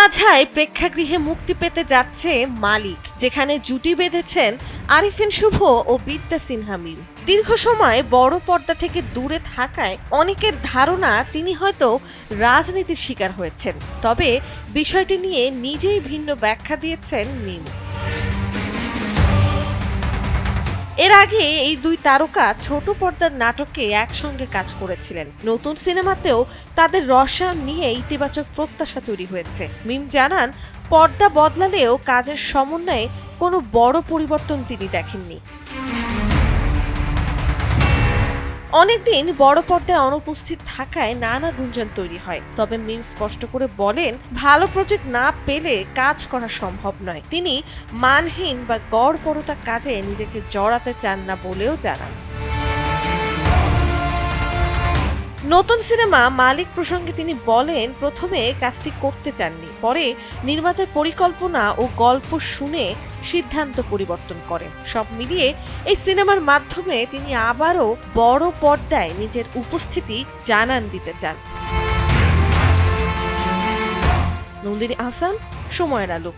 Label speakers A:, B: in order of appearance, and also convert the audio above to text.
A: মাঝায় প্রেক্ষাগৃহে মুক্তি পেতে যাচ্ছে মালিক, যেখানে জুটি বেঁধেছেন আরিফিন শুভ ও বিদ্যা সিনহা মিম। দীর্ঘ সময় বড় পর্দা থেকে দূরে থাকায় অনেকের ধারণা তিনি হয়তো রাজনীতির শিকার হয়েছেন। তবে বিষয়টি নিয়ে নিজেই ভিন্ন ব্যাখ্যা দিয়েছেন মিম। এর আগে এই দুই তারকা ছোট পর্দার নাটকে একসঙ্গে কাজ করেছিলেন। নতুন সিনেমাতেও তাদের রসায়ন নিয়ে ইতিবাচক প্রত্যাশা তৈরি হয়েছে। মিম জানান, পর্দা বদলালেও কাজের সমন্বয়ে কোনো বড় পরিবর্তন তিনি দেখেননি। অনেকদিন বড় পর্দায় অনুপস্থিত থাকায় নানা গুঞ্জন তৈরি হয়। তবে মিম স্পষ্ট করে বলেন, ভালো প্রজেক্ট না পেলে কাজ করা সম্ভব নয়। তিনি মানহীন বা গড়পড়তা কাজে নিজেকে জড়াতে চান না বলেও জানান। নতুন সিনেমা মালিক প্রসঙ্গে তিনি বলেন, প্রথমে কাজটি করতে চাননি, পরে নির্মাতার পরিকল্পনা ও গল্প শুনে সিদ্ধান্ত পরিবর্তন করেন। সব মিলিয়ে এই সিনেমার মাধ্যমে তিনি আবারও বড় পর্দায় নিজের উপস্থিতি জানান দিতে চান। নন্দিনী আহসান, সময়ের আলো।